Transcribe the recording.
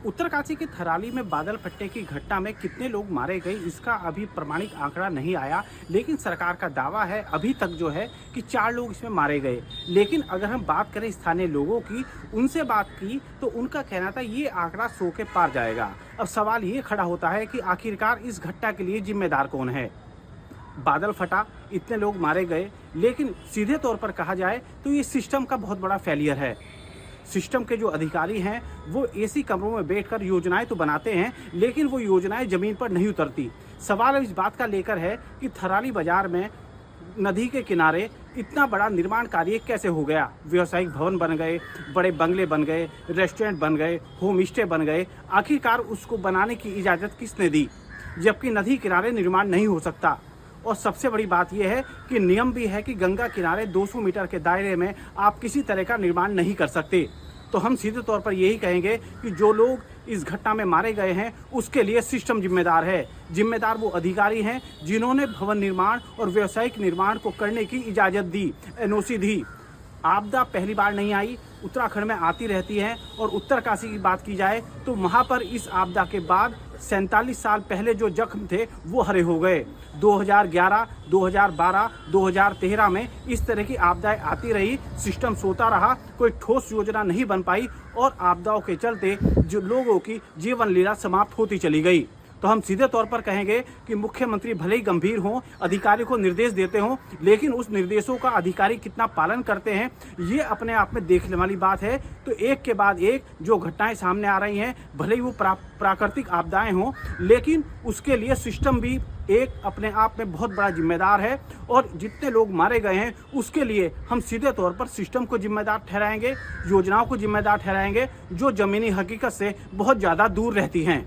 उत्तरकाशी के थराली में बादल फटने की घटना में कितने लोग मारे गए इसका अभी प्रमाणिक आंकड़ा नहीं आया, लेकिन सरकार का दावा है अभी तक जो है कि 4 लोग इसमें मारे गए। लेकिन अगर हम बात करें स्थानीय लोगों की, उनसे बात की तो उनका कहना था ये आंकड़ा 100 के पार जाएगा। अब सवाल ये खड़ा होता है कि आखिरकार इस घटना के लिए जिम्मेदार कौन है। बादल फटा, इतने लोग मारे गए, लेकिन सीधे तौर पर कहा जाए तो ये सिस्टम का बहुत बड़ा फेलियर है। सिस्टम के जो अधिकारी हैं वो एसी कमरों में बैठकर योजनाएं तो बनाते हैं, लेकिन वो योजनाएं जमीन पर नहीं उतरती। सवाल अब इस बात का लेकर है कि थराली बाजार में नदी के किनारे इतना बड़ा निर्माण कार्य कैसे हो गया। व्यावसायिक भवन बन गए, बड़े बंगले बन गए, रेस्टोरेंट बन गए, होम स्टे बन गए। आखिरकार उसको बनाने की इजाज़त किसने दी, जबकि नदी किनारे निर्माण नहीं हो सकता। और सबसे बड़ी बात यह है कि नियम भी है कि गंगा किनारे 200 मीटर के दायरे में आप किसी तरह का निर्माण नहीं कर सकते। तो हम सीधे तौर पर यही कहेंगे कि जो लोग इस घटना में मारे गए हैं उसके लिए सिस्टम जिम्मेदार है। जिम्मेदार वो अधिकारी हैं जिन्होंने भवन निर्माण और व्यावसायिक निर्माण को करने की इजाज़त दी, एनओसी दी। आपदा पहली बार नहीं आई, उत्तराखंड में आती रहती है। और उत्तरकाशी की बात की जाए तो वहाँ पर इस आपदा के बाद 47 साल पहले जो जख्म थे वो हरे हो गए। 2011, 2012, 2013 में इस तरह की आपदाएं आती रही, सिस्टम सोता रहा, कोई ठोस योजना नहीं बन पाई और आपदाओं के चलते जो लोगों की जीवन लीला समाप्त होती चली गई। तो हम सीधे तौर पर कहेंगे कि मुख्यमंत्री भले ही गंभीर हों, अधिकारी को निर्देश देते हों, लेकिन उस निर्देशों का अधिकारी कितना पालन करते हैं ये अपने आप में देखने वाली बात है। तो एक के बाद एक जो घटनाएं सामने आ रही हैं, भले ही वो प्राकृतिक आपदाएं हों, लेकिन उसके लिए सिस्टम भी एक अपने आप में बहुत बड़ा जिम्मेदार है। और जितने लोग मारे गए हैं उसके लिए हम सीधे तौर पर सिस्टम को जिम्मेदार ठहराएंगे, योजनाओं को जिम्मेदार ठहराएंगे जो ज़मीनी हकीकत से बहुत ज़्यादा दूर रहती हैं।